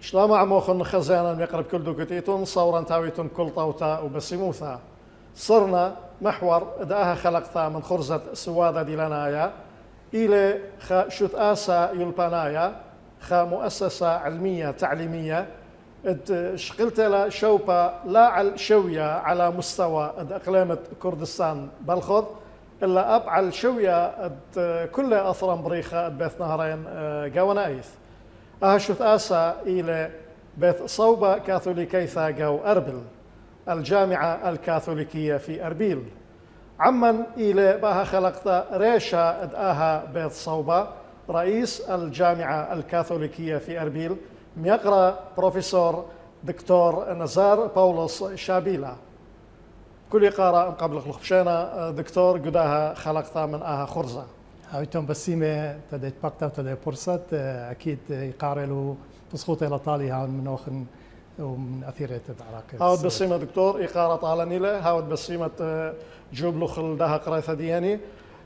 شلama عموخن خزانا يقرب كل دوكتيتون صورا تاويتون كل طوتا وبسيموثا صرنا محور داها خلقتا من خرزة سوادة ديلانايا إلى شت آسا يلبانايا مؤسسة علمية تعليمية شقلت لا شوبة لا على شوية على مستوى أقليمة كردستان بالخذ إلا أبعل شوية كل أثرا بريخة بيت نهرين قوانايث أهشت آسا إلى بيت صوبة كاثوليكيثا جو أربل الجامعة الكاثوليكية في أربيل عمن إلى باها خلقت ريشة أدآها بيت صوبة رئيس الجامعة الكاثوليكية في أربيل ميقرأ بروفيسور دكتور نزار باولوس شابيلا كل قارة قبل خلقشينا دكتور قداها خلقتها من آها خرزة هاويتون بسيمة تدي بقتا وتدي برصت أكيد يقارلوا تسخوط إلى طالي هاون من أخن ومن أثيرة العراق هاود بسيمة دكتور إقارة طالني له هاود بسيمة جوبلو خل داها قريثة دياني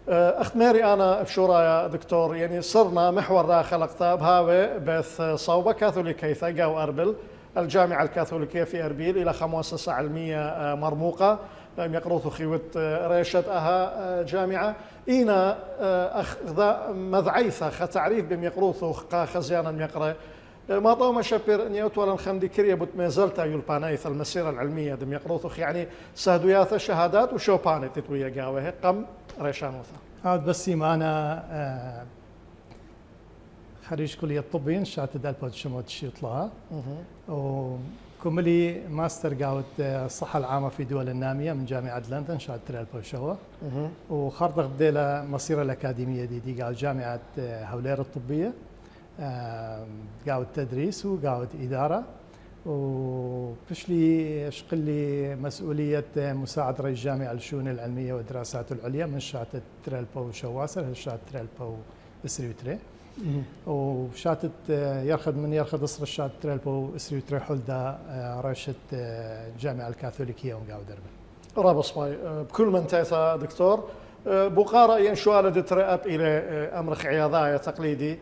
أخت ماري أنا بشورا يا دكتور يعني صرنا محور دا خلقتها بهاوي بث صوبة كاثوليكيثا جو أربل الجامعة الكاثوليكية في أربيل إلى مؤسسة علمية مرموقة يقروث خيوت ريشة أها جامعة إينا أخذ مذعيثة خطعريف بميقروث خزيانا يقرأ ما طوما شابير نيوت ولا نخندي كريا بوت مازلتا يلبانايث المسيرة العلمية دم يقروث يعني سهدوياث شهادات وشوباني تتويا قاوه قم ريشانوثا هاد بسيمة أنا خريج كلية طبية شات دالبوت شموت الشيطلها وكملي ماستر قاوت الصحة العامة في دول النامية من جامعة لندن شات ترالبو شوا وخرطق بديلا مصيرة الأكاديمية دي قاوت جامعة هولير الطبية قاوت تدريس وقاوت إدارة وبشلي شقلي مسؤولية مساعد رئيس الجامعة للشؤون العلمية والدراسات العليا من شاتت ترالبو شواسر هالشات ترالبو اسريوتري وشاتت يرخد اصر الشات ترالبو اسريوتري حلدا رئيسة الجامعة الكاثوليكية ونقاو دربل رابص ماي بكل من تيثا دكتور بقارة ينشوالة دترأب إلى أمرخ عياضايا تقليدي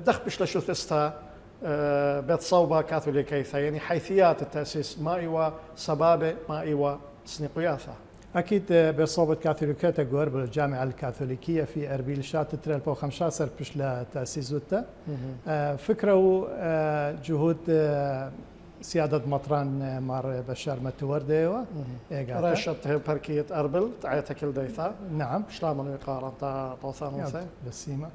دخبش لشوثستا بيت صوبة كاثوليكيثا يعني حيثيات التأسيس ما إيوا سبابة ما إيوا سنقياثا أكيد بصوبة كاثوليكية تقور بالجامعة الكاثوليكية في أربيل شات ترالبو 15 بش لتأسيس وتا فكرة جهود سيادة مطران مار بشار متورديوا رشت بركية أربل تعيتها كل ديثا نعم شلامن يقارن تا طوثان بسيمة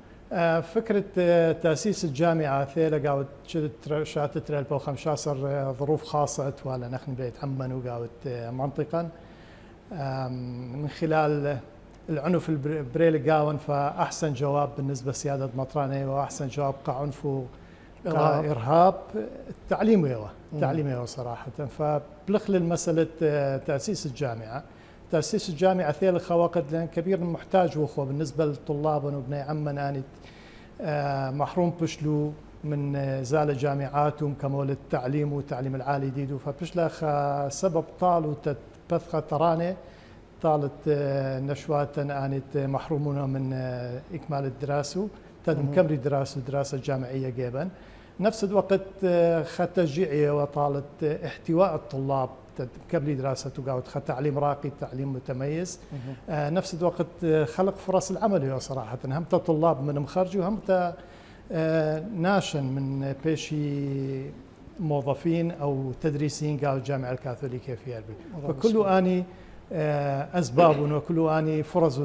فكرة تأسيس الجامعة ثيلا قاوت شات ترالبو 15 ظروف خاصة ولا نحن بيت عمان وقاوت منطقا من خلال العنف البريل قاون فأحسن جواب بالنسبة لسيادة مطراني وأحسن جواب كعنف وإرهاب التعليم صراحة فبلخل المسألة تأسيس الجامعة تأسيس الجامعة ثيل خواقد لأن كبير محتاج وخو بالنسبة للطلاب وبني عمان آني محروم بشلو من زال جامعاتهم كمول التعليم والتعليم العالي ديدو فبشلا سبب طال وتبثخ تراني طالت نشوات آنت محرومون من إكمال الدراسة تدم كمري دراسة جامعية جيبا نفس الوقت تشجيعية وطالت احتواء الطلاب قبل دراسة وقاوت تعليم راقي تعليم متميز نفس الوقت خلق فرص العمل صراحة هم طلاب من مخرج وهم ناشن من بيشي موظفين أو تدريسيين قاوت الجامعة الكاثوليكية في أربيل فكل آني أسباب وكل آني فرص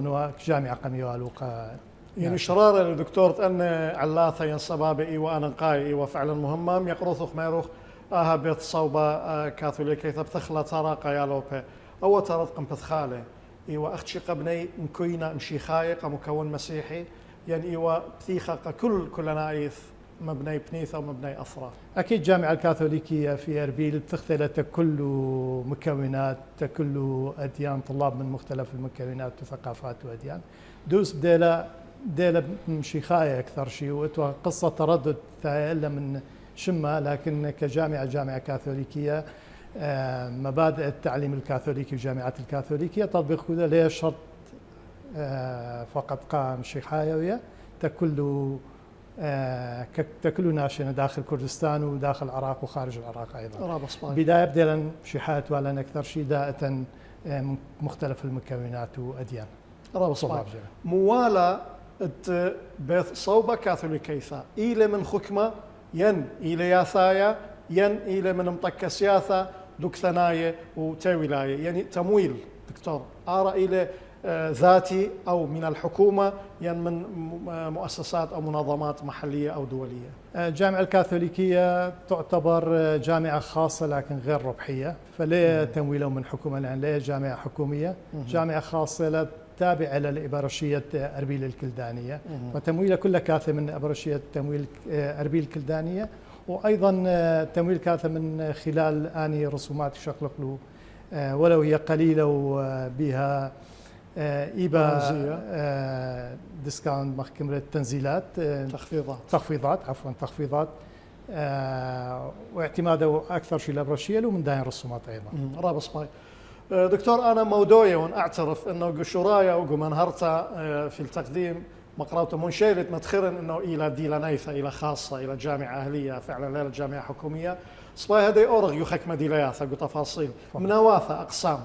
جامعة قميوالوقا يعني شرارة الدكتور أن علاثة ينصبابي وأنا قاي وفعلا مهمة يقرث خميروخ بيت صوبة كاثوليكية تبتخلى تراقة يا لوبي أو ترد قم بتخالي إيوا أختشي قبني مكوينة مشي خايق مكون مسيحي يعني إيوا بثيخة كل نايث مبني بنيثة ومبني أفراد أكيد جامعة الكاثوليكية في أربيل بتختلت كل مكونات كل أديان طلاب من مختلف المكونات وثقافات وأديان دوس ديلا مشي خايق أكثر شيء وتوا قصة تردد إلا من شمة لكن جامعة كاثوليكية مبادئ التعليم الكاثوليكي وجامعات الكاثوليكية تطبيق كذا ليه شرط فقط قام شيخايوية تكل تكلوا ناشئة داخل كردستان وداخل العراق وخارج العراق أيضا. رابع صباي بداية بدلا شحات ولا أكثر شيء دائة من مختلف المكونات وأديان. رابع صباي موالا بيث صوبة كاثوليكيثا إلى من خكمة ين إلى ياثايا ين إلى من مطكة سياثة دوك ثنايا وتاولاية يعني تمويل دكتور آراء إلى ذاتي أو من الحكومة ين من مؤسسات أو منظمات محلية أو دولية. الجامعة الكاثوليكية تعتبر جامعة خاصة لكن غير ربحية، فلا تمويله من حكومة لأن لا جامعة حكومية، جامعة خاصة تابعة لإبرشية أربيل الكلدانية، وتمويلها كلها كاثة من إبرشية تمويل أربيل الكلدانية، وأيضا تمويل كاثة من خلال آني رسومات شقلق له ولو هي قليلة وبها إيبا ديسكاونت محكمة تنزيلات تخفيضات واعتماده أكثر شيء لبرشيل ومن داين رسومات أيضا. رابط سباي دكتور أنا مودوية وأعترف أنه قشورايا وقمنهرتا في التقديم مقراوته منشيلة متخرن أنه إلى ديلانيثة إلى خاصة إلى جامعة أهلية فعلا لا جامعة حكومية سباي هذا أورغ يخك مديلياثة وتفاصيل مناواثة أقسام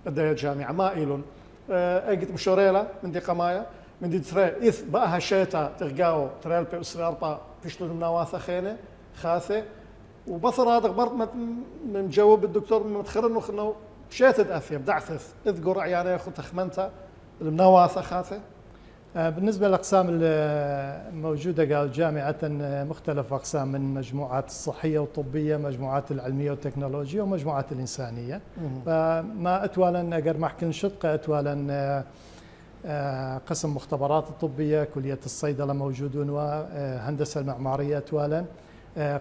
الداية جامعة مائل أجد مشوريلا من دي قمايا من دي ترى إذ بقى شيتا ترجعوا ترى البيوسري أربعة بيشتغلوا مناواثة خينة خاثة وبصر هذا برضه مجاوب الدكتور متخرن إنه شاتد أثيب دعثث اذكر يعني ياخذ تخمنته المناواثة خاثة. بالنسبة للأقسام الموجودة قال جامعة مختلف أقسام من مجموعات الصحية والطبية، مجموعات العلمية والتكنولوجيا ومجموعات الإنسانية. فما أتوالا أقر محكن شدقة أتوالا قسم مختبرات الطبية، كلية الصيدلة موجودون وهندسة المعمارية أتوالا،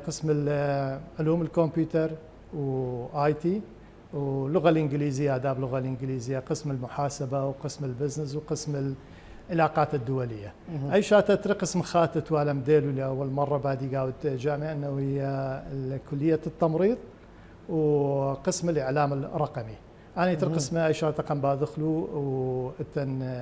قسم علوم الكمبيوتر وآي تي واللغة الإنجليزية آداب اللغة الإنجليزية، قسم المحاسبة وقسم البزنس وقسم العلاقات الدولية. أي شاتت قسم خاتت والم ديلو لأول مرة بعد قاوت جامعة أنه هي كلية التمريض وقسم الإعلام الرقمي. أنا ترقسم أي شاتة قم بدخلوا وإتن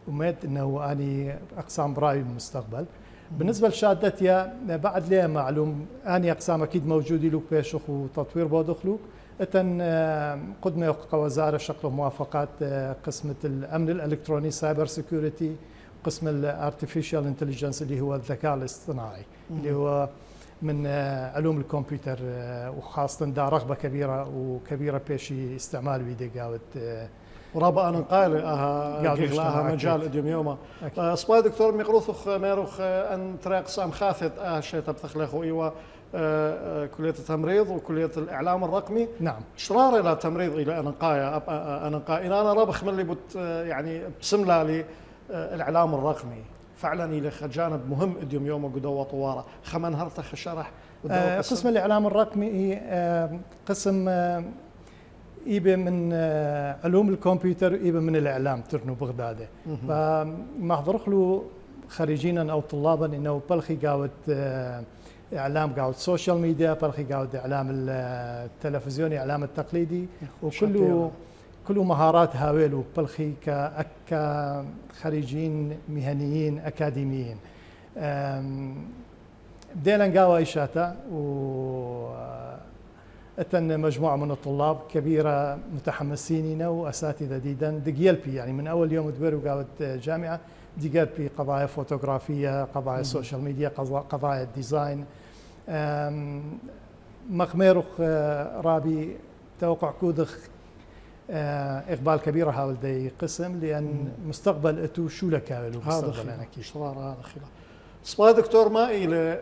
وميت أنه أني أقسام برأي المستقبل. بالنسبة لشادتي بعد ليه معلوم أني أقسام أكيد موجودة لك بيشخ وتطوير بدخلوا إتن قدمة وزارة شكل موافقات قسمة الأمن الإلكتروني سايبر سيكوريتي، قسم الارتفيشال انتليجنس اللي هو الذكاء الاصطناعي اللي هو من علوم الكمبيوتر، وخاصة دا رغبة كبيرة بيشي استعمال بيدي قاوت ورابع أنا قائل لها مجال إديوم يوما سباي دكتور ميقروثخ ميروخ أن ترى أقسام خاثت شيء تبتخلخوا إيوه كلية التمريض وكلية الإعلام الرقمي. نعم. شرار إلى تمريض إلى أنقاء أنا رابخ من اللي بت يعني بسملا لي الإعلام الرقمي فعلا إلى جانب مهم إديوم يوم وقدوة طوارة خمن هرتخ شرح. قسم الإعلام الرقمي قسم إيبه من علوم الكمبيوتر إيبه من الإعلام ترنو بغداد. فما حضرخ له خريجين أو طلابا إنه بلخي قاوت إعلام قاعد سوشيال ميديا، بلخي قاعد إعلام التلفزيوني، إعلام التقليدي، وكله مهارات هاويلو بلخي كخريجين مهنيين أكاديميين. بدينا قاوة إشاتا أتن مجموعة من الطلاب كبيرة متحمسين وأساتذة ديدا دقيلبي يعني من أول يوم دبروا قاوة جامعة دقيلبي قضايا فوتوغرافية، قضايا السوشيال ميديا، قضايا الديزاين. مخميرخ رابي توقع كودخ إقبال كبير هاول دي قسم لأن مستقبل أتو شو لك هذا شرار هذا خلا صباح دكتور ما إلى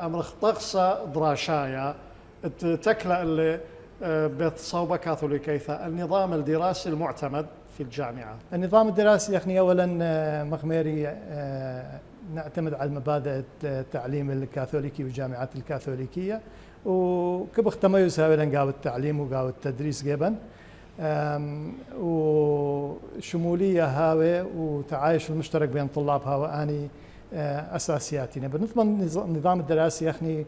أمر طقسة دراشايا تكلا اللي بتصوب كاثوليكيثا النظام الدراسي المعتمد في الجامعة. النظام الدراسي يعني أولا مخميري نعتمد على مبادئ التعليم الكاثوليكي والجامعات الكاثوليكية وكبخ تميز هاولا قاو التعليم وقاو التدريس جبن وشمولية هاوي وتعايش المشترك بين طلاب هاوي أني أساسياتنا. بالنسبة للنظام الدراسي يعني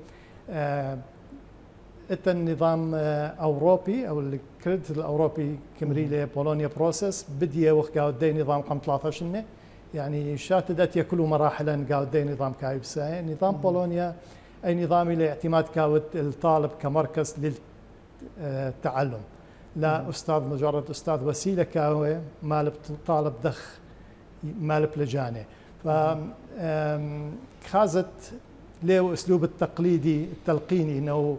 النظام أوروبي أو الكريدت الأوروبي كمريلي بولونيا بروسيس بدي وخقاو دي نظام قم 13 سنة يعني شاتدت يكل مراحلا قاود دي نظام كايبسا نظام بولونيا أي نظام لاعتماد كاود الطالب كمركز للتعلم لا أستاذ مجرد أستاذ وسيلة كاوي مال طالب دخ مال بلجانة فخازت له أسلوب التقليدي التلقيني إنه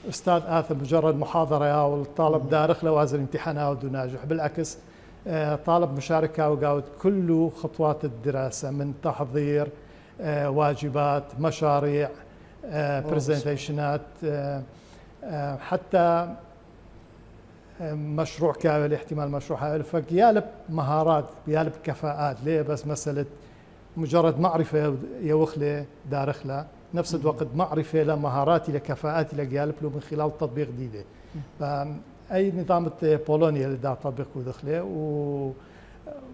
أستاذ آثر مجرد محاضرة أو الطالب دارخ له وازن امتحان أو ناجح بالعكس طالب مشاركة وقاود كل خطوات الدراسة من تحضير واجبات مشاريع برزنتيشنات حتى مشروع كامل احتمال مشروع كامل فقيالب مهارات قيالب كفاءات ليه بس مسألة مجرد معرفة يوخله دارخله نفس الوقت معرفة لمهاراتي لكفاءاتي لقيالب له من خلال تطبيق جديد أي نظام بولونيا اللي دا تطبيق ودخله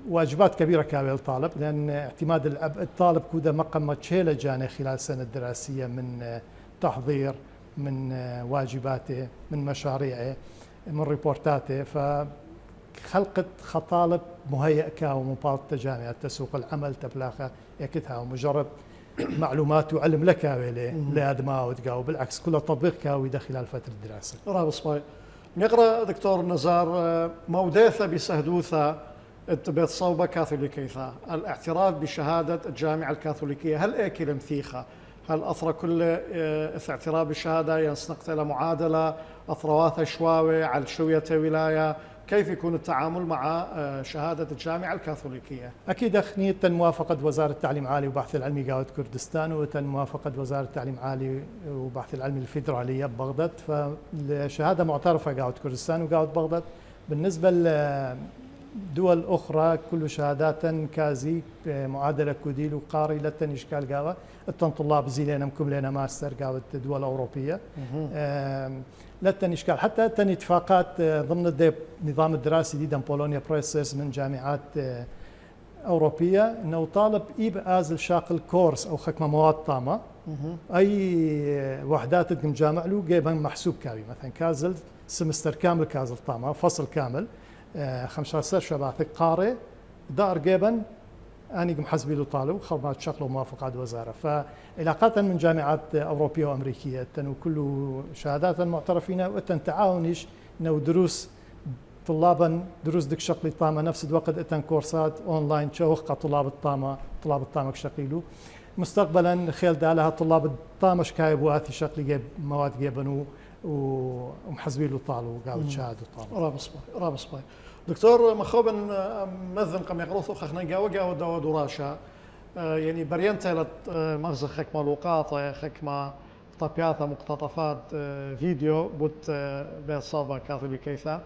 وواجبات كبيرة كامل الطالب لأن اعتماد الطالب كودا مقام تشيلة جاني خلال السنة الدراسية من تحضير من واجباته من مشاريعه من ريبورتاته فخلقت خطالب مهيئ كاو مبارط جامعة تسوق العمل تبلاخة يكتها ومجرد معلومات وعلم لك لادما وتقاو بالعكس كله تطبيق كاوي خلال فترة الدراسة. رابص باي نقرأ دكتور نزار موديثة بسهدوثة بيت صوبة كاثوليكيثة الاعتراف بشهادة الجامعة الكاثوليكية هل اكل مثيخة هل أثر كل اعتراف بالشهادة ينسنقت إلى معادلة أثرواث شواوي على شوية ولاية كيف يكون التعامل مع شهادة الجامعة الكاثوليكية؟ أكيد أخني تم موافقة وزارة التعليم العالي والبحث العلمي قاود كردستان وتم موافقة وزارة التعليم العالي والبحث العلمي الفيدرالية ببغداد فالشهادة معترفة قاود كردستان وقاود بغداد. بالنسبة لدول أخرى كل شهادات كازي معادلة كوديل وقاري لتن إشكال قاوة التن طلاب زيلين مكم لنا ماستر قاود دول أوروبية لتن إشكال حتى تن اتفاقات ضمن النظام الدراسي دي بولونيا بروسيس من جامعات أوروبية إنه طالب آزل شاقل كورس أو خكمة مواد طامة أي وحدات تقم جامع له جيبا محسوب كاوي مثلا كازل سمستر كامل كازل طامة فصل كامل 15 شباثك قارئ دار جيبا أني محسبي له طالب خدمات شغله موافقة وزارة فعلاقات من جامعات أوروبية وأمريكية وكل شهادات معترفين وتن تعاونش إنه دروس طلابا دروس دك شقلي طامة نفس الوقت اتن كورسات أونلاين شوخ طلاب الطامة شقيلو مستقبلا خيل دالها طلاب الطامة شكايب وآثي شقلي جيب مواد جيبنو ومحسبي له طالو قاعد شهادة طامة رابص باي دكتور مخوبن مذن قم يقرثو خخنا قاوة داود وراشا يعني برينتا مغزى خكمة لوقاطة خكمة طبيعة مقتطفات فيديو بوت بيصابة كاثولي كيثا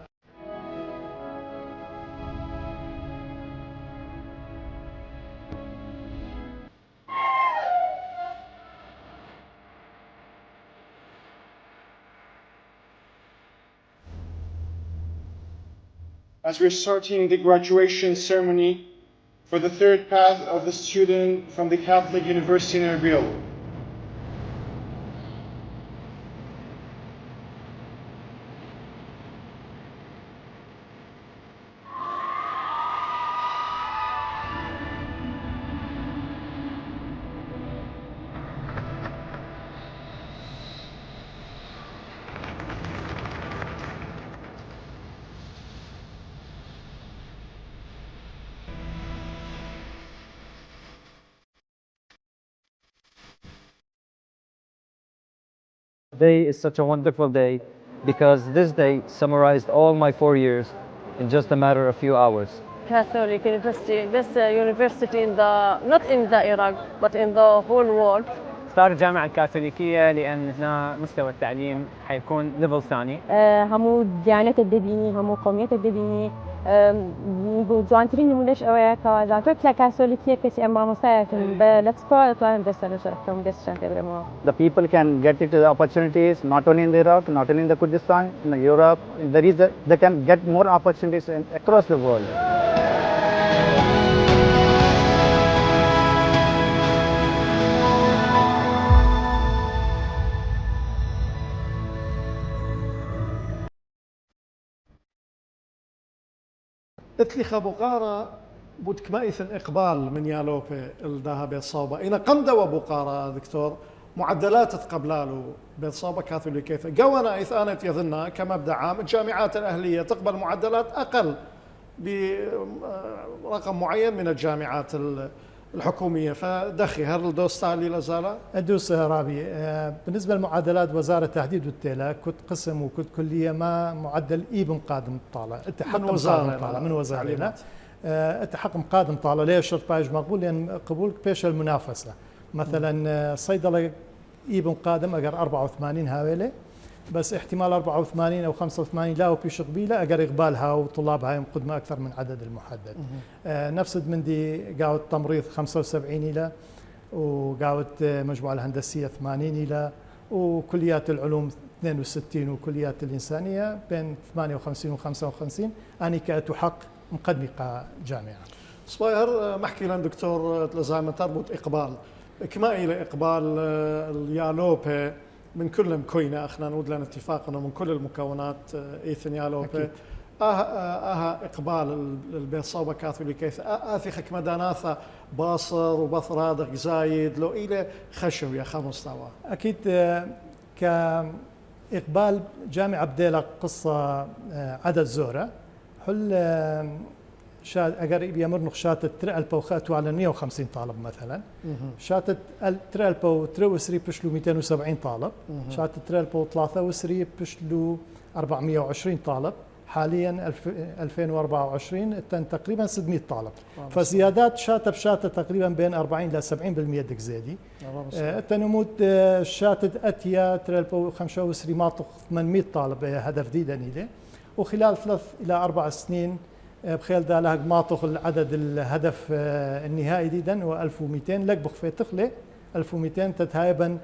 As we're starting the graduation ceremony for the third path of the student from the Catholic University in Erbil. Today is such a wonderful day because this day summarized all my 4 years in just a matter of few hours. Catholic University, best university in not in the Iraq, but in the whole world. اختار الجامعة الكاثوليكية لأن هنا مستوى التعليم حيكون ليفل ثاني. همو ديانات الديني همو قوميات الديني جوانترين مولش أويا كوازاتوك لا كاثوليكية كسي أما مساعدين let's go plan this from this center. The people can get into the opportunities not only in Iraq, not only in the Kurdistan, in Europe. They can get more opportunities across the world. اتلي خبقارة بود كمايث إقبال من يالوبي الذهب الصوبة إن قمد وبقارة دكتور معدلات تقبلالو بالصوبة كاثوليكية قوانا إيثانة يظن كمبدأ عام الجامعات الأهلية تقبل معدلات أقل برقم معين من الجامعات الحكومية فدخي هل دوستالي لازالة؟ أدوس رابي بالنسبة للمعادلات وزارة التحديد والتيلا كنت قسم وكنت كلية ما معدل إيبن قادم طالع من وزارة من وزارة اتحق قادم طالع ليه شرط بايج مقبول لأن قبولك بيش المنافسة مثلا صيدلة إيبن قادم أجر 84 هاويلة بس احتمال 84 أو 85 لا وبيش قبيلة أجر إقبالها وطلابها يمقدمة أكثر من عدد المحدد نفس مندي قاوت تمريض 75 إلى وقاوت مجموعة الهندسية 80 إلى وكليات العلوم 62 وكليات الإنسانية بين 58 و 55 أنا كأتحق مقدمي جامعة صباير محكي لنا دكتور لزعم تربط إقبال كما إلى إقبال اليالوبي من كل مكوينة أخنا نود لنا اتفاقنا من كل المكونات إيثن يالوبي إقبال البيت صوبة كاثوليكيث آثخك مداناثة باصر وبثرادق زايد لو إلى خشوية خمسطاوة أكيد كإقبال جامعة بديلة قصة عدد زورة حل أقرب يمرنخ شاتت ترى البوخات على 150 طالب مثلا شاتت ترى البو ترى وسري بشلو 270 طالب شاتت ترى البو 3 وسري بشلو 420 طالب حاليا 2024 تقريبا 600 طالب فزيادات شاتة بشاتة تقريبا بين 40 ل 70% دك زيدي التنموت شاتت أتيا ترى البو 5 وسري ماطق 800 طالب هدف دي دنيله وخلال 3 إلى 4 سنين بخيل دا لهج ماطخ العدد الهدف النهائي ديدا هو 1200 لك بخفي تخلي 1200 تتهايبا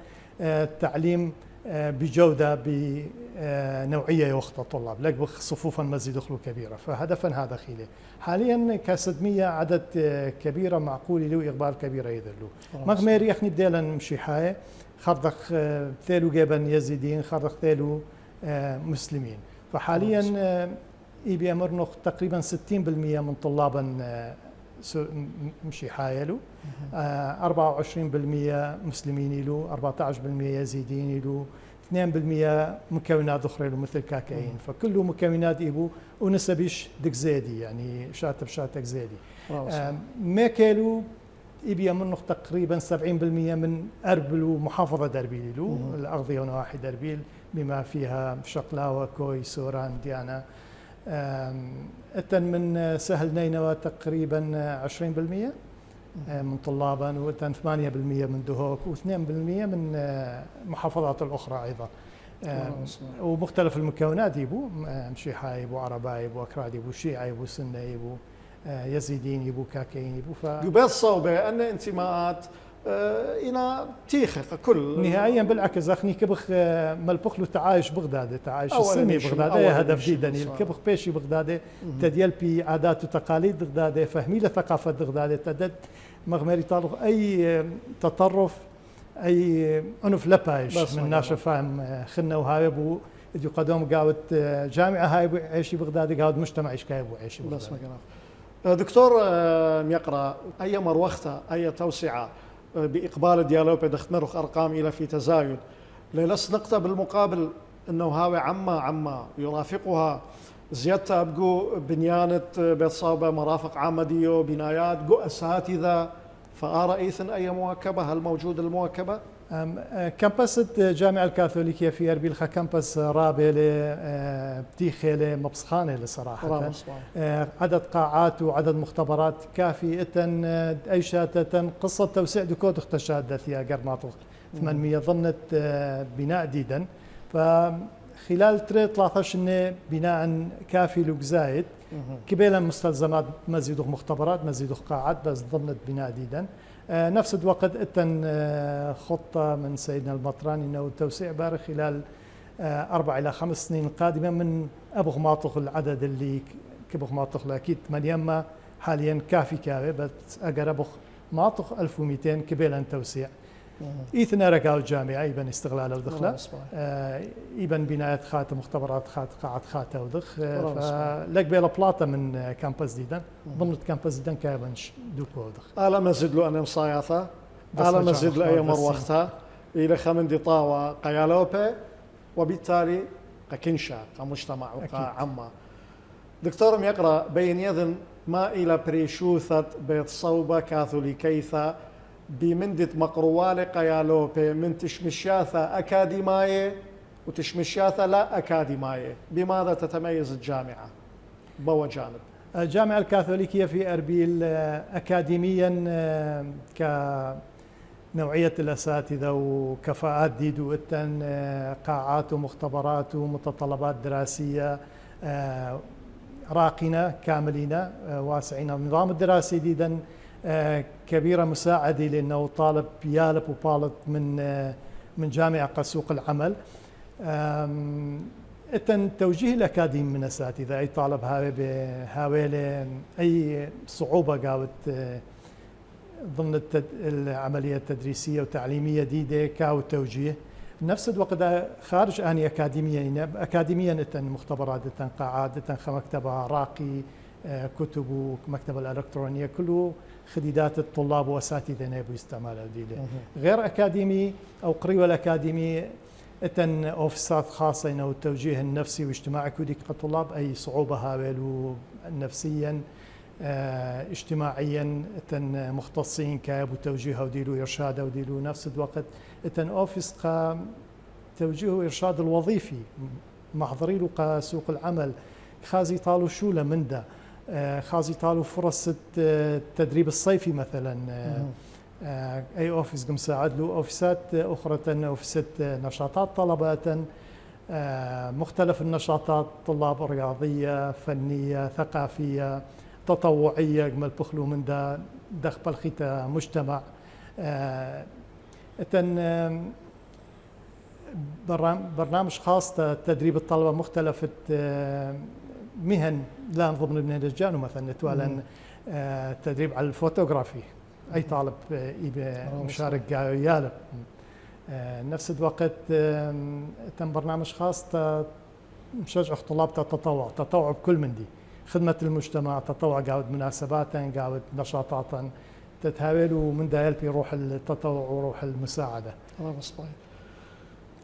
تعليم بجودة بنوعية وقت الطلاب لك بخ صفوفا مزيد دخلوا كبيرة فهدفا هذا خيله حاليا ك600 عدد كبيرة معقول له إقبال كبيرة يذلو مغميري يخني بديلا مشي حاي خرضخ ثيلو جيبا يزيدين خرضخ ثيلو مسلمين فحاليا إيبي أمرنخ تقريبا 60% من طلابا مشي حايلو 24% مسلمين له 14% يزيدين له 2% مكونات أخرى له مثل كاكاين فكله مكونات إيبو ونسبيش دك زيدي يعني شاتة بشاتك زيدي ميكيلو إيبي أمرنخ تقريبا 70% من أربل ومحافظة دربيل له الأغذية ونواحي دربيل بما فيها شقلاوة كوي سوران ديانا أتن من سهل نينوى تقريبا 20% من طلابا وأتن 8% من دهوك و2% من محافظات الأخرى أيضا ومختلف المكونات يبو مشيحة يبو عرباء يبو أكراد يبو شيعة يبو سنة يبو يزيدين يبو كاكين يبو يبقى الصوبة أن انتماءات إلى تيخة كل نهائيا بالعكس أخني كبخ ملبخلو تعايش بغداد تعايش السني بغداد هدف جدا كبخ بيشي بغداد تديل بي عادات وتقاليد بغداد فهمي لثقافة بغداد تدد مغمري طالق أي تطرف أي أنف لبايش من ناشا فاهم خنا وهاي بو إذ قدوم قاوت جامعة هاي بو عيشي بغداد قاوت مجتمع إشكاي بو عيشي بغداد دكتور يقرأ أي مروخته أي توسعة بإقبال ديالوبي دختمرخ أرقام إلى في تزايد ليلس نقطة بالمقابل أنه هاوي عما يرافقها زيادة أبقو بنيانة بيت صوبة مرافق عامة ديو بنايات قو أساتذة فأرى إيثن أي مواكبة هل موجود المواكبة؟ كامبس الجامعة الكاثوليكية في أربيل كامبس رابع بتيخي مبسخانة لصراحة عدد قاعات وعدد مختبرات كافي إتن أي شاتة قصة توسيع دكود اختشادت يا قرناطو 800 ظنت بناء جديدا فخلال 13 بناء كافي لوك زايد كبيلا مستلزمات مزيد مختبرات مزيد قاعات بس ظنت بناء جديدا نفس الوقت اتن خطة من سيدنا المطراني انه التوسيع بار خلال 4 إلى 5 سنين قادمة من أبغ ماطخ العدد اللي كبغ ماطخ أكيد 8 حاليا كافي كافي بس أقر أبغ ماطخ 1200 كبيلا توسيع إيثنا ركاو الجامعة إيبن استغلال ودخله راه صباح. إيبن بناية خاتم مختبرات قاعة خاتم ودخ راه فلك بيلا بلاطة من كامبس ديدن ضمن كامبس ديدن كابنش دوكو ودخ آلا مزيد له أنا مصاياثة بس آلا رجع مزيد له أخبار أي بس مروختها إلى خمن دي طاوة قيالوبة وبالتالي ككنشا كمجتمع وكعامة دكتور يقرأ بين يذن ما إلى بريشوثة بيت صوبة كاثوليكيثة بمندة مقروالة قيالوبة من تشمشياثة أكاديمية وتشمشياثة لا أكاديمية. بماذا تتميز الجامعة؟ بو جانب الجامعة الكاثوليكية في أربيل أكاديميا كنوعية الأساتذة وكفاءات ديدو إتن قاعات ومختبرات ومتطلبات دراسية راقنة كاملين واسعين. النظام الدراسي ديدا كبيرة مساعدة لأنه طالب يالب وطالب من جامعة قسوق العمل. إتن توجيه الأكاديمي من أساتذة أي طالب هاوي أي صعوبة قاوت ضمن العملية التدريسية والتعليمية ديدة كاو توجيه. نفس الوقت خارج أني أكاديميا إتن مختبرات إتن قاعات إتن مكتبة راقي كتب ومكتبة الإلكترونية كله خديدات الطلاب وأساتذة نيبو استعمالها ديدة. غير أكاديمي أو قريبة الأكاديمي إتن أوفيسات خاصة إنه التوجيه النفسي واجتماعي كوديك الطلاب أي صعوبة هاولو نفسيا اجتماعيا إتن مختصين كابو توجيهها وديلو إرشادها وديلو نفس الوقت إتن أوفيس توجيه وإرشاد الوظيفي محضري له سوق العمل خازي طالو شولة من ده خازي طالو فرص التدريب الصيفي مثلا أي أوفيس قم ساعد له أوفيسات أخرى أوفيسات نشاطات طلبات مختلف النشاطات طلاب رياضية فنية ثقافية تطوعية قم البخلو من ده دخل بالخيطة مجتمع برنامج خاص تدريب الطلبة مختلف مهن لا ضمن ابن الرجال مثلا نتوالن تدريب على الفوتوغرافي أي طالب مشارك يالب نفس الوقت تم برنامج خاص مشجع طلاب تطوع بكل من دي خدمة المجتمع تطوع قاعد مناسبات قاعد نشاطات تتهاول ومن ده يلبي روح التطوع وروح المساعدة.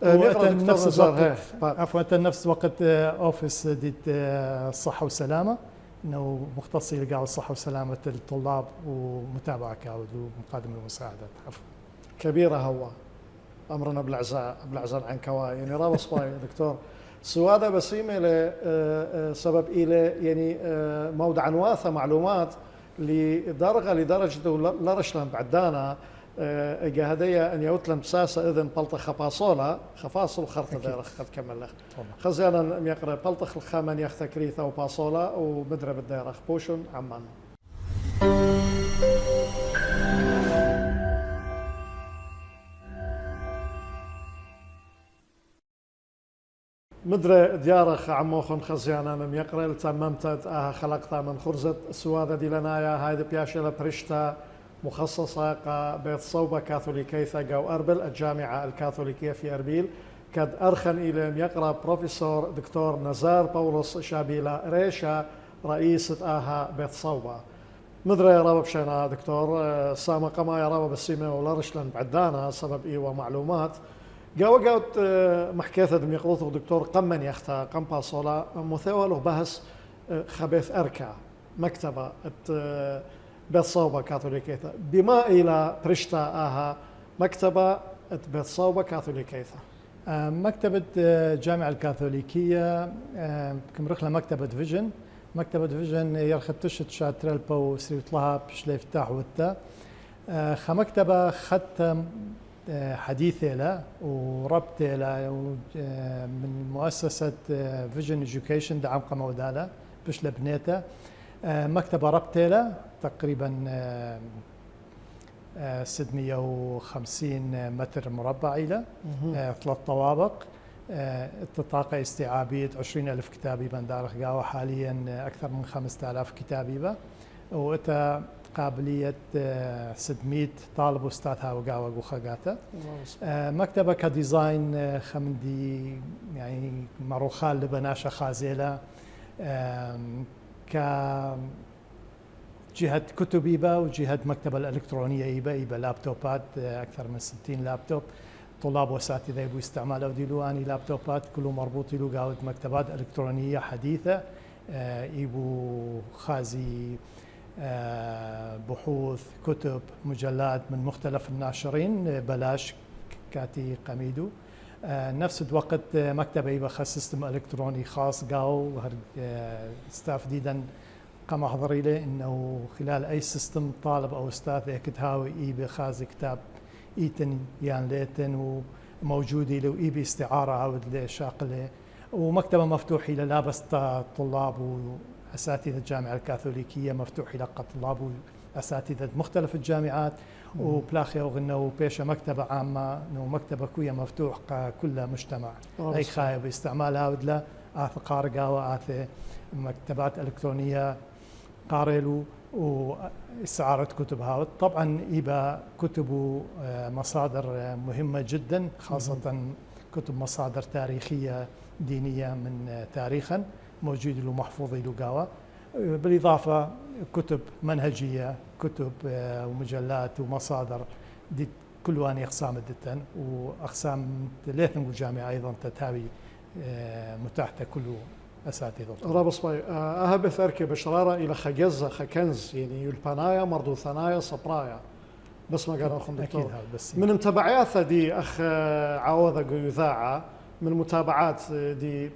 نفس الوقت عفوا نفس وقت اوفيس ديت الصحه والسلامه انه مختص يلقى الصحه وسلامه الطلاب ومتابعه كاود ومقدم المساعدات. عفوا كبيره هو امرنا بالعزاء عن كواي يعني راه صباي دكتور سواده بسيمه لسبب الى يعني موضع واثه معلومات لدرجه لا رشلان بعدانا هدية أن يوتلم ساسة إذن بلطخ خباصولا خفاصل خرطة دير خد كمل لك خزيانا يقرأ بلطخ الخامن يخت كريثة وباصولا ومدرب الدير بوشن عمان مدري ديارخ عموخن خزيانا يقرأ تممت خلقتها من خرزة سوادة دي لنايا هايدي بياشيلا برشتا مخصصة بيت صوبة كاثوليكيثة جو أربل الجامعة الكاثوليكية في أربيل كد أرخن إلى يقرأ بروفيسور دكتور نزار بولس شابيلا ريشا رئيسة آها بيت صوبة مدري رابا بشينا دكتور سامة قما يا رابا بسيمة ولا رشلن بعدانا سبب إيوة معلومات قاوت محكيثة دم يقضوث دكتور قمن يختا قمبا صولا مثاوله بحث خبيث أركا مكتبة بيت صوبة كاثوليكيثة بما إلى برشتا آها مكتبة بيت صوبة كاثوليكيثة مكتبة جامعة الكاثوليكية كم رخلة مكتبة فيجن يرختشت شاترال بو سريت لها بشلي فتاح وتا مكتبة خدت حديثة لا وربط لا من مؤسسة فيجن إديوكيشن دعم قمودالا بشلي بنيتا مكتبة ربطيلة تقريبا 650 متر مربع إلى 3 طوابق طاقة استيعابية 20,000 كتاب يبان دارخ قاوة حاليا أكثر من 5,000 كتاب يبا وإتا قابلية 600 طالب وأستاذ هاوغاوا وخاقاتا. مكتبة كديزاين خمندي يعني مروخال لبناشا خازيلة كجهة كتب إيبا وجهة مكتبة الإلكترونية إيبا لابتوبات أكثر من 60 لابتوب طلاب واساتذه يبوا يستعملوا ديلو اني لابتوبات كله مربوط له قاعد مكتبات الكترونيه حديثه يبوا خازي بحوث كتب مجلات من مختلف الناشرين بلاش كاتي قميدو نفس الوقت مكتبه يبقى خاص سيستم الكتروني خاص قاو ستاف ديدا قام احضري له انه خلال اي سيستم طالب او استاذ يكتهاوي يبي خازي كتاب ايتن يعني ليتن وموجودة له ايبي استعارة عاود لشاقله ومكتبة مفتوحة لا بس طلاب واساتذة الجامعة الكاثوليكية مفتوحة لطلاب واساتذة مختلف الجامعات وبلاخي وغنو بيشة مكتبة عامة انه مكتبة كوية مفتوح كل مجتمع اي خايب استعمال عاود له اث قارقة واث مكتبات الكترونية قارلو واستعارة كتب هاوت طبعا يبقى كتب مصادر مهمة جدا خاصة كتب مصادر تاريخية دينية من تاريخا موجود له محفوظ له قاوة بالإضافة كتب منهجية كتب ومجلات ومصادر دي كل أقسام أقسام الدتن وأقسام ثلاثة الجامعة أيضا تتابي متاحة كل أساتذة رابص باي أهبث أركي بشرارة إلى خجزة خكنز يعني يلبانايا مردو ثنايا صبرايا بس ما قالوا أخونا دكتور من متابعات دي أخ عوضة يذاعة من متابعات دي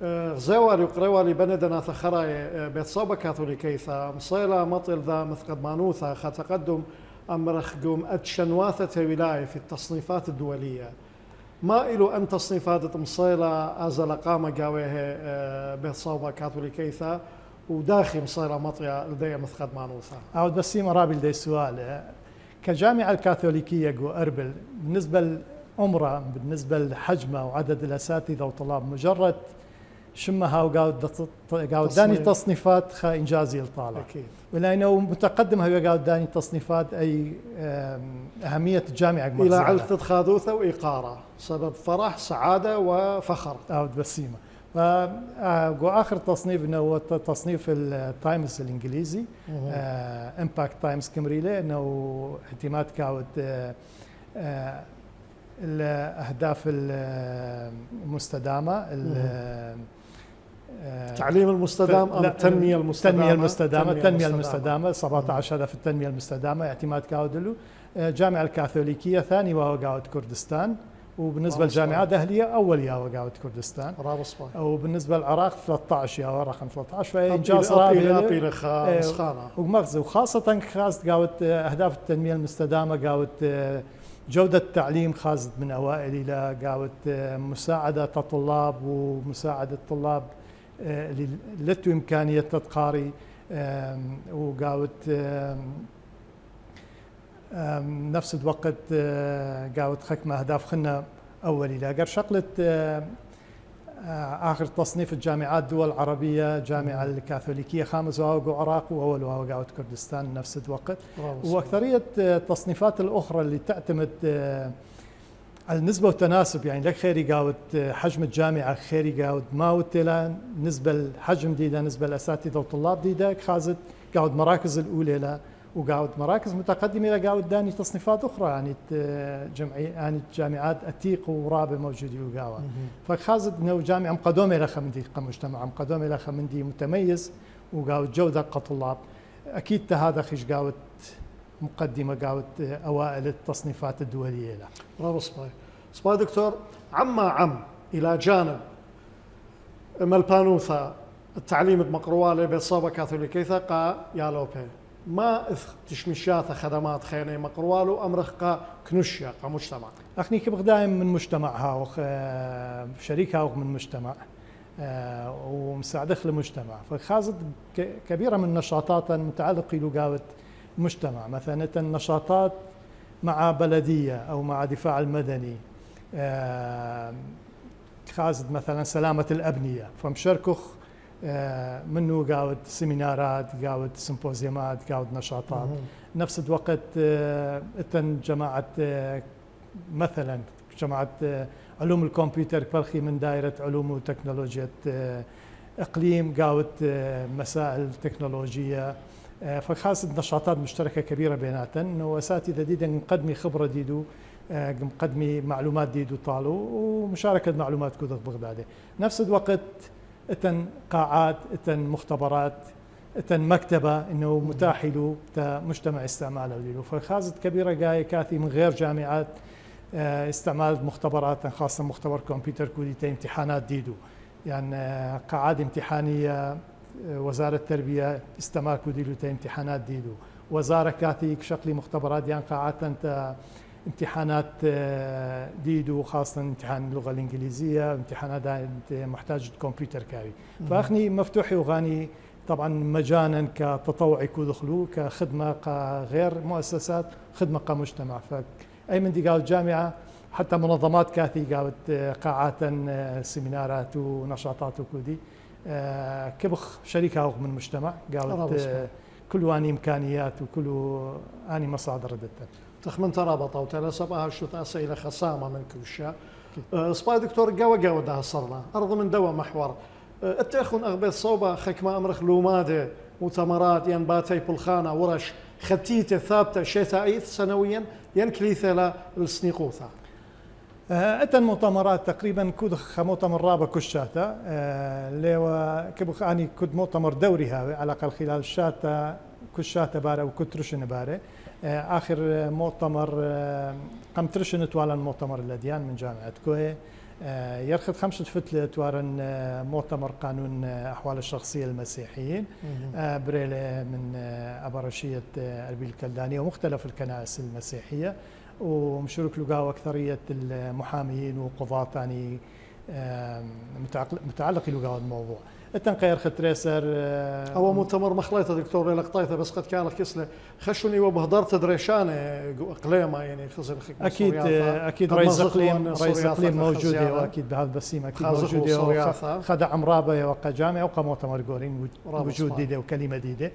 غزوالي وقروالي بندنا ثخراي بيت صوبة كاثوليكيثا مصيلة مطل ذا مثقد مانوثا تقدم أمرخ قوم أتشنواثة ولاية في التصنيفات الدولية ما إلو أن تصنيفات مصيلة أزل قامة قاويه بيت صوبة كاثوليكيثا وداخل مصيلة مطية لدي مثقد مانوثا أو بس مرابل دي سؤال كجامعة الكاثوليكية جو أربل بالنسبة لعمرها بالنسبة لحجمها وعدد الأساتذة وطلاب مجرد شمها وقاعد داني تصنيفات خا إنجازي الطالب ولأنه متقدم هو قاعد داني تصنيفات أي أهمية الجامعة إلى علثة خاذوثة وإقارة سبب فرح سعادة وفخر أو بسيمة وآخر تصنيف إنه هو تصنيف التايمز الإنجليزي إمباكت تايمز كمريلي إنه اعتماد كاود الأهداف المستدامة التعليم المستدام أم التنمية المستدامة؟ التنمية المستدامة 17 هدف التنمية المستدامة اعتماد كاودلو جامعة الكاثوليكية ثاني وهو قاود كردستان وبالنسبة للجامعات الأهلية أول يا وقاود كردستان وبالنسبة للعراق 13 يا رقم 13 فإنجاز رابع ومغزى وخاصة خاصة قاود أهداف التنمية المستدامة قاود جودة التعليم خاصة من أوائل إلى قاود مساعدة الطلاب ومساعدة الطلاب اللي لتو إمكانية تقاري وقاود نفس الوقت قاود حكم أهداف خلنا أول إلى قر شغلة آخر تصنيف الجامعات دول العربية جامعة الكاثوليكية خامس وهو العراق وأول وهو قاود كردستان نفس الوقت وأكثرية التصنيفات الأخرى اللي تعتمد على النسبة والتناسب يعني لك خيري قاود حجم الجامعة خيري قاود ما وتلا نسبة الحجم ديدا نسبة الأساتذة والطلاب ديدا خازت قاود مراكز الأولى لا وقاود مراكز متقدمة لا قاود داني تصنيفات أخرى يعني يعني جامعات أتيق ورابع موجودة وقاوة فخازت إنه جامعة مقدمة لها خمندي كمجتمع مقدمة لها خمندي متميز وقاود جودة كطلاب أكيد هذا خش قاود مقدمة قاود أوائل التصنيفات الدولية له. برافو سباي دكتور عم إلى جانب ملبانوثا التعليم المقروالة بالصوبة كاثوليكيثا قا يالوبي ما تشمشيات خدمات خيني مقروالو أمرخ كنشيا كمجتمع أخني كبغ دائم من مجتمعها وشريكها من مجتمع ومساعدخ لمجتمع فخازت كبيرة من نشاطات متعلقة لقاوة مجتمع مثلا النشاطات مع بلدية أو مع دفاع المدني خازد مثلا سلامة الأبنية فمشاركخ منه قاود سيمينارات، قاود سيمبوزيومات، قاود نشاطات. نفس الوقت اتن جماعة مثلا جماعة علوم الكمبيوتر بلخي من دائرة علوم وتكنولوجيا إقليم قاود مسائل تكنولوجية. فخاصة نشاطات مشتركة كبيرة بيناتن، وأساتذة ديدا مقدمي خبرة ديدو، مقدمي معلومات ديدو طالو، ومشاركة معلومات كودغ بغدادي. نفس الوقت اتن قاعات، اتن مختبرات، اتن مكتبة انه متاح له مجتمع استعماله له. فخاصة كبيرة جاي كاثي من غير جامعات استعمال مختبرات، خاصة مختبر كمبيوتر كودي امتحانات ديدو، يعني قاعات امتحانية وزارة التربية استعمال كودي له امتحانات ديدو، وزارة كاثي شكلي مختبرات يعني قاعات انت امتحانات ديدو، خاصة امتحان اللغة الإنجليزية، امتحانات محتاج كمبيوتر كاوي. فأخني مفتوحي وغاني طبعا مجانا كتطوعي كودخلو كخدمة كغير مؤسسات، خدمة كمجتمع. فأي من دي قاوت جامعة حتى منظمات كاثي قاوت قاعات سيمينارات ونشاطات وكودي كبخ شريكة من المجتمع قاوت كل أني إمكانيات وكل أني مصادر ردتها. تخمن ترابطة وتلاسبها شو تأسيلة خصامة من كل شيء. سباي دكتور قوة ده صرنا أرض من دوا محور التأخن أغبيت صوبة خكمة أمرخ لومادة مؤتمرات ينباتي بلخانة ورش ختيتة ثابتة شتائيث سنويا ينكليثة للسنيقوثة. أتن مؤتمرات تقريبا كودخ مؤتمر رابع كشاتا ليوا كبخ أني كود مؤتمر دوري هاوي على الأقل خلال الشاتا كشاتا بارة وكترشن بارة. آخر مؤتمر قم ترشن توالن مؤتمر الأديان من جامعة كوي يرخد 5 فتلة توارن مؤتمر قانون أحوال الشخصية المسيحيين بريلة من أبرشية أربيل الكلدانية ومختلف الكنائس المسيحية، ومشارك لقاء أكثرية المحاميين وقضاة ثاني متعلق لقاء الموضوع. التنقير ختريسر هو مؤتمر مخليته دكتور لقطيته بس قد كان كسله خشوني وبهدرت دريشان اقليمه يعني خزن اكيد رئيس اقليم موجوده، واكيد بهذا البسيم اكيد موجوده خدع عمرابه وقع جامعه وقع مؤتمر جورين وجود ديده وكلمه ديده.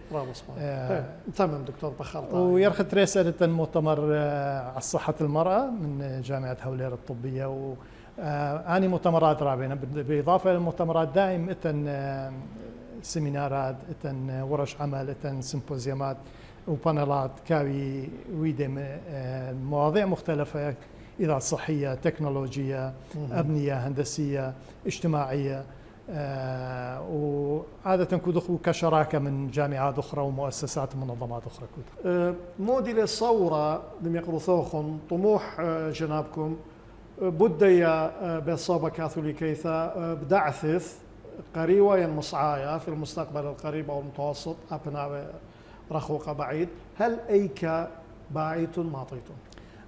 تمام دكتور بخلطه. ويرخ تريسر المؤتمر على صحه المراه من جامعه هولير الطبيه أني مؤتمرات رابعة بالإضافة للمؤتمرات دائم إتن سيمينارات، إتن ورش عمل، إتن سيمبوزيومات وبانلات كاوي ويدة مواضيع مختلفة، إذا صحية، تكنولوجية، أبنية، هندسية، اجتماعية، وعادة كودخو كشراكة من جامعات أخرى ومؤسسات ومنظمات أخرى. موديل الصورة لم يقرثوخم طموح جنابكم بدي بصوبة كاثوليكيثا بدعثث قريوة ينمصعايا في المستقبل القريب أو المتوسط أبناء رخوقة بعيد. هل أيك باعيت ماطيتم؟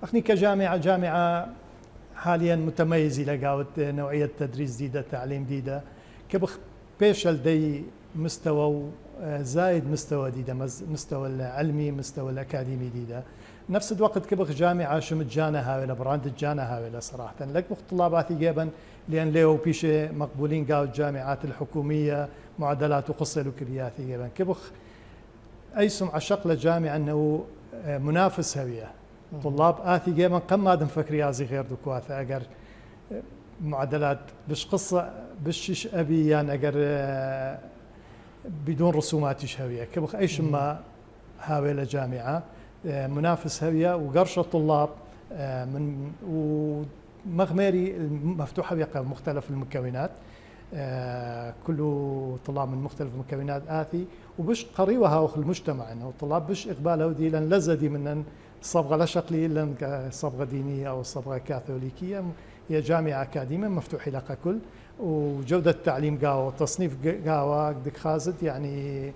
أخني كجامعة حاليا متميزة لقاوة نوعية تدريس جديدة، تعليم جديدة كبخ بيشل دي مستوى زايد مستوى جديدة، مستوى العلمي مستوى الأكاديمي جديدة. نفس الوقت كبخ جامعة شمت جانا هاويلا براند جانا هاويلا صراحة لك طلاباتي جيبا لأن ليو بيشي مقبولين قاو الجامعات الحكومية معدلات وقصة لكرياتي جيبا كبخ أي سمعة شقلة جامعة أنه منافس هوية طلاب آثي جيبا قم مادم فكريازي غير دكواثة أقر معدلات بش قصة بش أبي يعني أقر بدون رسومات شهوية كبخ أي شما هاويلا جامعة منافس هوية وقرش الطلاب من ومغميري مفتوحة بقى مختلف المكونات كله طلاب من مختلف المكونات آثي وبش قريوها وخ المجتمع انه الطلاب بش اقباله دي لان لزدي من صبغة لا شكلي لان صبغة دينية او صبغة كاثوليكية. هي جامعة أكاديمية مفتوحة لك كل وجودة التعليم قاوة تصنيف قاوة دك خازد يعني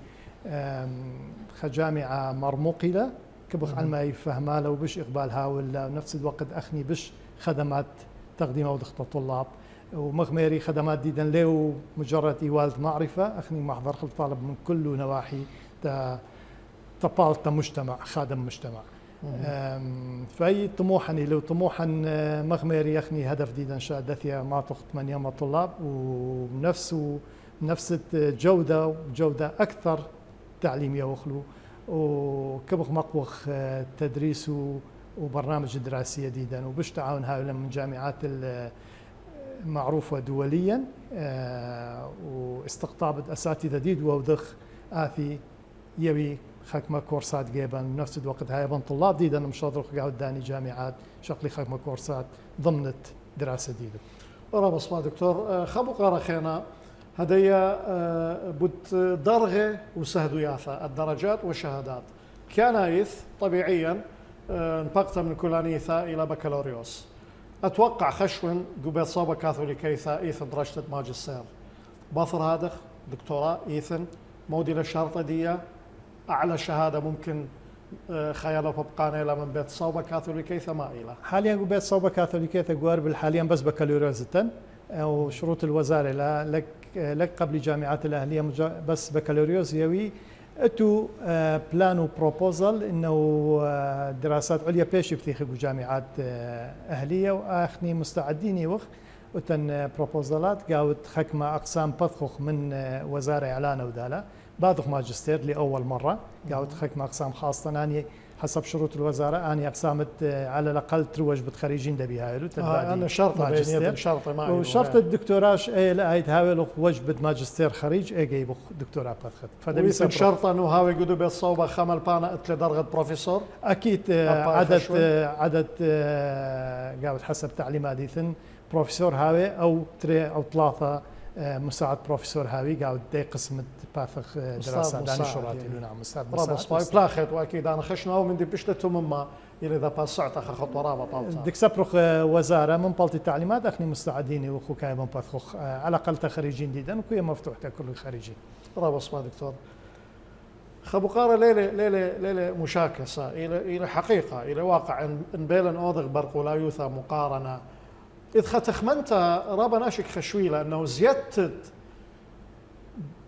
خجامعة مرموقة له كبخ علما يفهمها لو بش إقبالها ولا نفس الوقت أخني بش خدمات تقديمها وضغط الطلاب ومغميري خدمات ديدا ليو مجرد إيوالة معرفة أخني محضر خل طالب من كل نواحي تبالت مجتمع خادم مجتمع. فأي طموحني لو طموحا مغميري أخني هدف ديدا شادثيا ما تخت من يوم الطلاب ونفسه نفس جودة أكثر تعليمية وخلو وكبخ مقوخ تدريس وبرنامج دراسي جديدا وبشتعاون هاي من جامعات معروفة دوليا واستقطاب أساتذة جديد ووضخ آثي يبي خكمة كورسات جيبا نفس الوقت هاي بن طلاب جديدا مشاطر قاعد داني جامعات شكلي خكمة كورسات ضمنت دراسة جديدة. ورا بصما دكتور خبو قارا خينا هدية بد درغة وسهدو ياثا الدرجات والشهادات كان إيث طبيعيا انبقت من كولانيثا إلى بكالوريوس أتوقع خشون قبل صوبة كاثوليكيثا إيثن درجة ماجستير باثر هذا دكتوراه إيثن مودي للشرطة دي أعلى شهادة ممكن خياله ببقانا إلى من بيت صوبة كاثوليكيثا ما إلى حاليا بيت صوبة كاثوليكيثا قوارب حاليا بس بكالوريوسة وشروط الوزارة لك قبل جامعات الأهلية بس بكالوريوس يوي اتو بلان وبروبوزل انه دراسات عليا بيش بثيخ جامعات اهليه واخني مستعدين يوخ وتن بروبوزلات قاوت خكمه اقسام بثخخ من وزاره اعلان وداله بعض ماجستير لاول مره قاوت خكمه اقسام خاصه اني حسب شروط الوزاره اني اقسامت على الاقل تروج بتخريجين دبي هايلو انا شرطه بين شرطه ما وشرط الدكتوراه لا هاي هاوي وجبت ماجستير خريج جايب دكتوراه بثخت فده بيصير شرطه انه هاوي قدو بالصوبه خمل بانا اتل درجه بروفيسور اكيد عدد قاعد حسب تعليمات ديثن بروفيسور هاوي او تري او ثلاثه مساعد بروفيسور هاوي قاعد دي قسم باثخ دراسات داني شراتي نعم مساعد مساعد بلاخت واكيد انا خشنا من دي بشتتو مما الى ذا باسعت خطوه رابطه ديك سبرخ وزاره من بالتي التعليمات اخني مستعدين وخو كاي من باثخ على الاقل تخريجين جديدا وكوي مفتوح كل الخريجين رابط اسمع دكتور خبقاره ليله مشاكسه الى حقيقه الى واقع ان بيلن اوضغ برق ولا يوثى مقارنه إذ ختخمنت رابا ناشك خشويلة أنه زيادة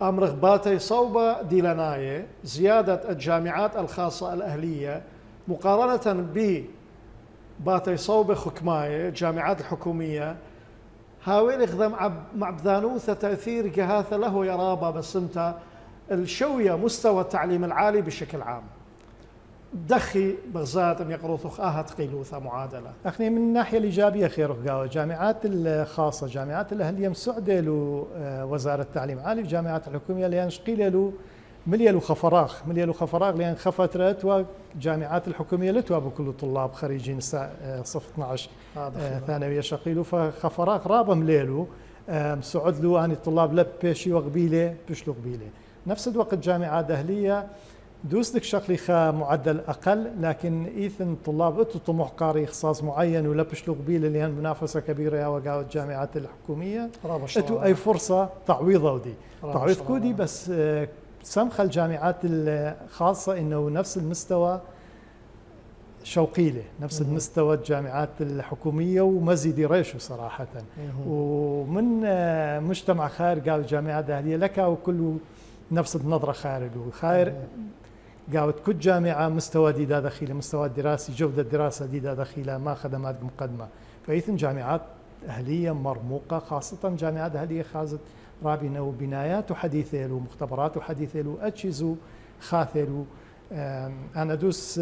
أمر باتي صوبة ديلاناية زيادة الجامعات الخاصة الأهلية مقارنة ب باتي صوبة خكماية جامعات الحكومية هاويل إخذم مع بذانوثة تأثير جهاثة له يا رابا بس انت الشوية مستوى التعليم العالي بشكل عام دخي بغزات ام يقروثخ تقيلوثا معادله. اخني من الناحيه الايجابيه خير قاوه جامعات الخاصه جامعات الاهليه مسعده له وزاره التعليم العالي الجامعات الحكوميه لان شقيله له مليلو خفراغ لان خفترت وجامعات الحكوميه لتوا بكل طلاب خريجين صف 12 ثانويه شقيلو فخفراغ رابه مليلو مسعد له اني الطلاب لب بيشي وقبيله بشلو قبيله نفس الوقت جامعات اهليه دوسلك شكلي خا معدل اقل لكن ايثن طلاب اتو طموح قاري اختصاص معين ولبش له قبيله اللي هي منافسه كبيره يا وقاوة الجامعات الحكوميه اتو اي فرصه تعويضه ودي تعويض كودي بس سمخ الجامعات الخاصه انه نفس المستوى شوقيله نفس المستوى الجامعات الحكوميه ومزيد ريشو صراحه ومن مجتمع خير قال الجامعات الاهليه لك وكله نفس النظره خير قاوت كل جامعة مستوى ديدا دخيلة مستوى الدراسي جودة الدراسة ديدا دخيلة ما خدمات مقدمة فإذن جامعات أهلية مرموقة خاصة جامعات أهلية خازت رابنة وبنايات وحديثة له مختبرات وحديثة له أجهزة خاثة له أنا دوس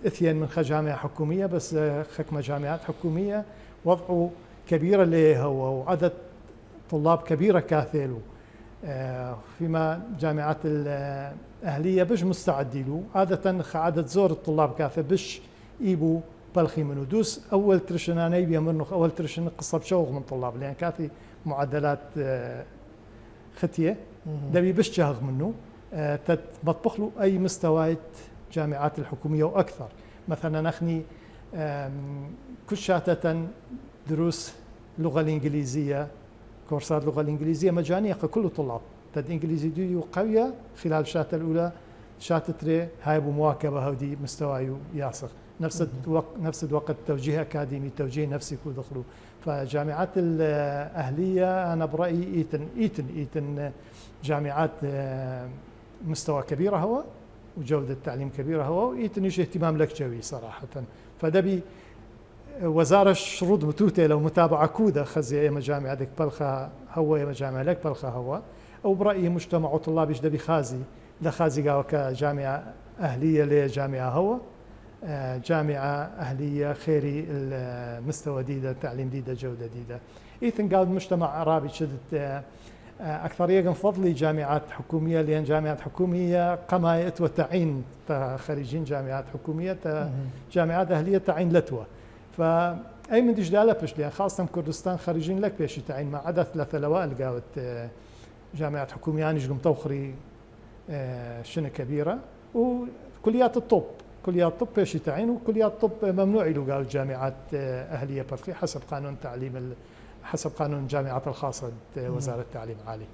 إثيان من جامعة حكومية بس خكمة جامعات حكومية وضعه كبيرة ليه وعدد طلاب كبيرة كاثة له فيما جامعات الأهلية بش مستعدي له عادة عدد زور الطلاب كافة بش يبو بلخي منه دوس أول ترشنا نيبيا منه أول ترشنا قصة بشوغ من طلاب لأن كافي معدلات ختية دبي بش شهغ منه مطبخ له أي مستويات جامعات الحكومية وأكثر مثلا نخني كل شاتة دروس اللغة الإنجليزية كورسات اللغة الإنجليزية مجانية كل الطلاب تد إنجليزي دي قوية خلال الشاتة الأولى شاتة تري هاي بمواكبة هودي مستوى ياسخ نفس الوقت توجيه أكاديمي توجيه نفسي كو دخلوا فجامعات الأهلية أنا برأيي إيتن جامعات مستوى كبيرة هو وجودة التعليم كبيرة هو وإيتن يش اهتمام لك جوي صراحة فدبي وزارة شروط متوتة لو متابعة كودة خزي يا مجامع ديك بلخة هو يا مجامع لك بلخة هو أو برأيي مجتمع وطلاب جدبي خازي لخازي قاوة كجامعة أهلية لجامعة هو جامعة أهلية خيري المستوى ديدة تعليم ديدة جودة ديدة إيثن قاود مجتمع عربي شدت أكثرية فضلي جامعات حكومية لأن جامعات حكومية قماية وتعين خريجين جامعات حكومية جامعات أهلية تعين لتوة فأي من ديش دالبش لأن خاصة كردستان خريجين لك بيش تعين ما عدا ثلاثة لوائل قاوت جامعات حكومية نجم توخري شنة كبيرة وكليات الطب كليات الطب بيش تعين وكليات الطب ممنوع له قاوت جامعات أهلية برفي حسب قانون تعليم حسب قانون الجامعات الخاصة وزارة التعليم العالي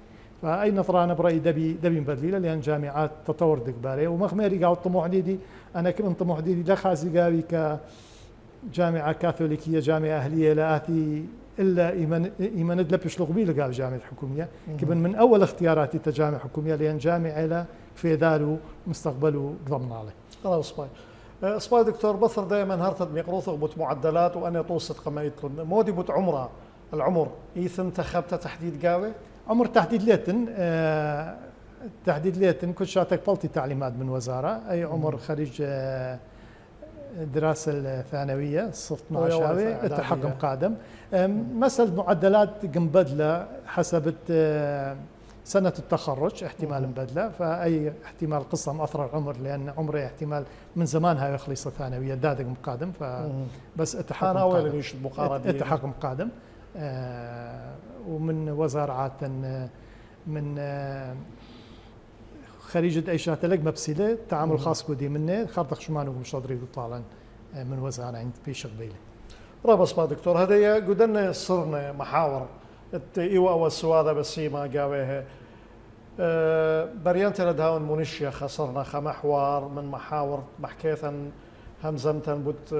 فأي نظرة أنا برأيي دبي مبدليلة لأن جامعات تطور دكبارية ومغميري قاوت طموح ديدي أنا كمان طموح ديدي لخازي قاوي كجامعة كاثوليكية جامعة أهلية لآتي إلا إيمان دلبش لغبيل قاوي جامعة حكومية كمان من أول اختياراتي تجامعة حكومية لأن جامعة لا في دارو مستقبله ضمن عليه خلاص سباي دكتور بثر دائما هرتد ميقروث بوت معدلات وأن يطوست قمايتلن مودي بوت عمره العمر إيثن تخبت تحديد قاوي عمر تحديد ليتن كل شاتك بلطي تعليمات من وزارة أي عمر خريج دراسة الثانوية صف 12 التحكم قادم مسألة معدلات مبدلة حسب سنة التخرج احتمال مبدلة فأي احتمال قصة مأثر العمر لأن عمري احتمال من زمان هاي يخلص الثانوية دادق مقادم فبس التحكم قادم التحكم قادم ومن وزارات من خريجة أي شات لك مبسيلة تعامل خاص كودي منه خارطق شمانو مش قادرين طالا من وزارة عند في شغبيلة رابس ما دكتور هذا قدنا صرنا محاور إيوا أو السوادة بسيمة قاويها بريانت لدهاون منشية خسرنا خمحوار من محاور بحكيثا همزمتا بوت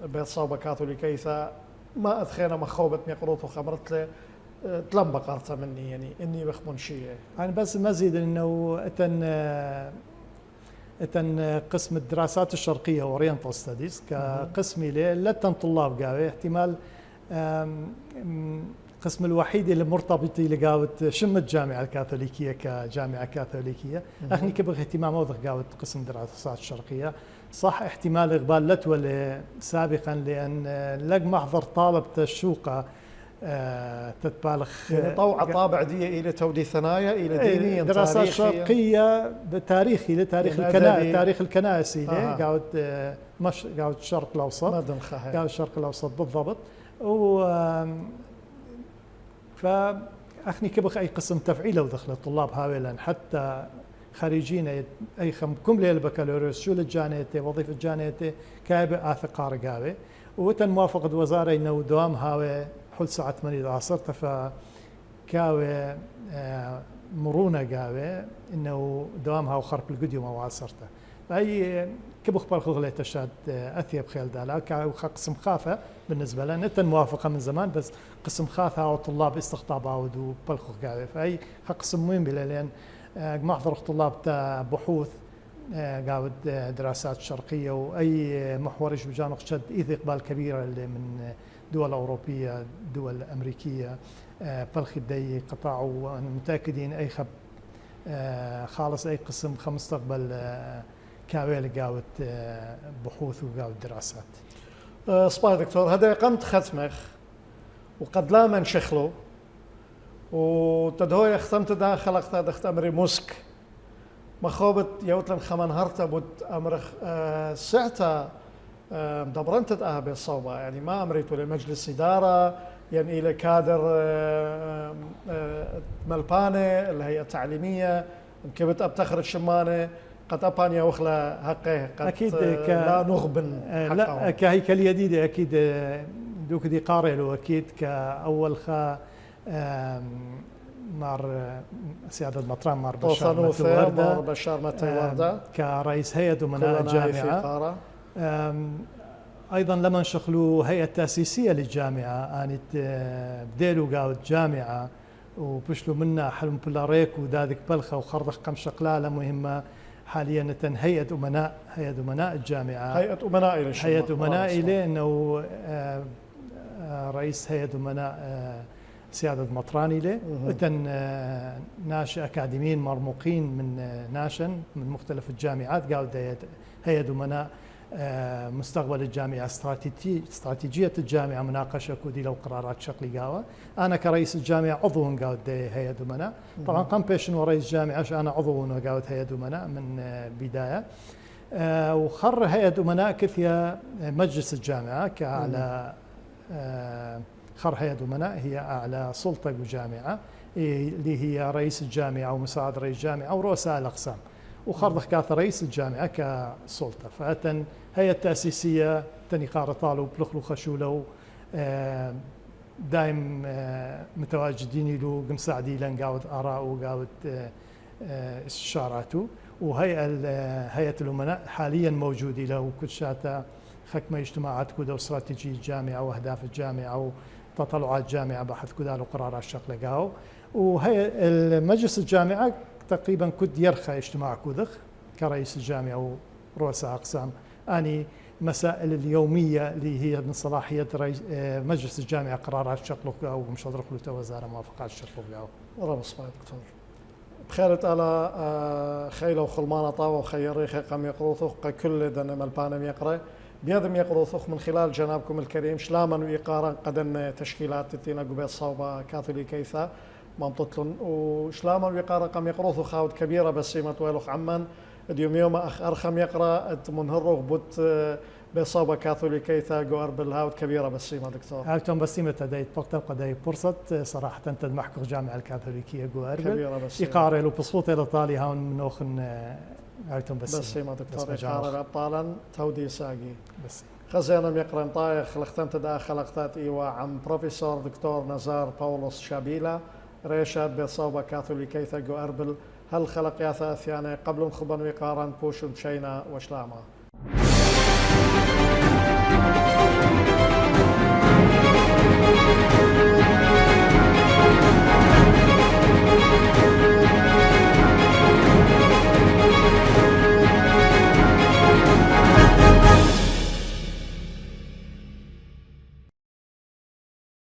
بيت صوبة كاثوليكيثا ما أدخينا مخوبة ميقروط وخبرت له تلم بقرتها مني يعني إني بخ منشية أنا بس مزيد إنه أتن قسم الدراسات الشرقية أورينتال ستاديز كقسمي له لتن طلاب قاوي احتمال قسم الوحيد اللي مرتبط لقاوت شمة الجامعة الكاثوليكية كجامعة كاثوليكية أخني كبغ اهتمام وضع قاوت قسم دراسات الشرقية صح احتمال إقبال لتولى سابقا لأن لق محضر طالب تشوقة تتبالغ طوع طابع دي إلى تودي ثنايا إلى دينيا دراسات شرقية بتاريخي لتاريخ الكنائس تاريخ الكنائس إلى قاعد الشرق الأوسط قاعد الشرق الأوسط بالضبط و فأخني كبخ أي قسم تفعيل لو دخل الطلاب هاولا حتى خريجين أي كم ليل بكالوريوس شو للجانيتي وظيفة جانيتي كابة آثقار قاوي وتن موافقة وزارة إنه دوام هاوي حل ساعة 8 عصرت فكاوي مرونة قاوي إنه دوامها وخرق القديم وعصرته أي كبخ بالخغلة تشاد أثيب خيل دالا قسم خافة بالنسبة لنا نتن موافقة من زمان بس قسم خاثة أو طلاب استخطاب عودوا بالخغ قاوي فأي قسم مهم بلا لأن محضر طلاب بحوث قاود دراسات شرقية وأي محورش بجانب شد إذ إقبال كبيرة من دول أوروبية دول أمريكية بالخي دي قطاع ومتأكدين أي خب خالص أي قسم مستقبل كاويل قاود بحوث وقاود دراسات صباح دكتور هذا قمت ختمخ وقد لا من شخلو وتدهوي ختمت دا خلقت دخت أمري مسك مخوبت يوتلن خمان هرتا بود أمرخ ساعتا مدبرنت أهبي الصوبة يعني ما أمريتو لمجلس إدارة يعني إلى كادر ملبانة الهيئة التعليمية كبت أبتخر الشمانة قد أبانيا وخلا حقه قد أكيد لا نغبن لا كهيكلية جديدة أكيد دوك دي قارئ أكيد كأول خا مار سيادة المطران مار بشار متوردة كرئيس هيئة أمناء الجامعة أيضا لما نشغلوا هيئة تأسيسية للجامعة أنت بديلوا قاود جامعة وبشلوا منا حلم بلاريك ودادك بلخة وخرضخ كم شقلالة مهمة حاليا هيئة أمناء الجامعة هيئة أمناء لأنه رئيس هيئة أمناء سيادة مطراني له إتن ناش أكاديميين مرموقين من ناشن من مختلف الجامعات قاعد هي أمناء مستقبل الجامعة استراتيجية الجامعة مناقشة كودي لو قرارات شكل قاوة أنا كرئيس الجامعة عضو قاعد هي أمناء طبعا قام بيشن ورئيس جامعة أنا عضو قاعد هي أمناء من بداية وخر هيئة أمناء كثية مجلس الجامعة كأعلى خر هيئة أمناء هي أعلى سلطة بالجامعة اللي هي رئيس الجامعة ومساعد رئيس الجامعة ورؤساء الأقسام وخرض كاث رئيس الجامعة كسلطة فأتن هي التأسيسية تنقار طالب بلخلو خشولو دايم متواجدين له مساعدي لن قاود آراء وقاود استشاراته هيئة الأمناء حاليا موجودة له كل شاتا خكمة اجتماعات كده واستراتيجية الجامعة وأهداف الجامعة وتطلعات الجامعة بحث كده وقرارات الشغلة قاو وهي المجلس الجامعة تقريبا كد يرخى اجتماع كودخ كرئيس الجامعة ورؤساء أقسام أني مسائل اليومية اللي هي من صلاحية مجلس الجامعة قرارات الشغلة قاو ومشادرة له وزارة موافقات الشغلة قاو رب صباح دكتور بخيرت على خيلة وخلمانة طاوة وخيريخة قم يقروثوخ كل دن ملبانم يقرأ بيدم يقروثوخ من خلال جنابكم الكريم شلاما وإيقارا قدن تشكيلات تتينا قبيل صوبة كاثوليكيثا منططلن وشلاما وإيقارا قم يقروثوخ خاود كبيرة بسيمة ويلوخ عمان اليوم يوم أرخم يقرأ منهروخ بوت بصوبة كاثوليكيثا جوار بالهاود كبيرة بسيمة دكتور هاوتون بسيمة تداي بقتا قداي فرصة صراحة تدمحكو الجامعة الكاثوليكية جوار كبيرة بسيمة إقارة لو بصوت إلى طالي هاون منوخن هاوتون بسيمة دكتور إقارة أبطالا تودي ساقي بس خزينا يقرن طايخ خلقتن تدا خلقتات إيوا عم بروفيسور دكتور نزار باولوس شابيلا ريشاد بصوبة كاثوليكيثا جو أربل هل خلق يا ثاثياني قبل خبن وقارن بوشن شينا وشلاما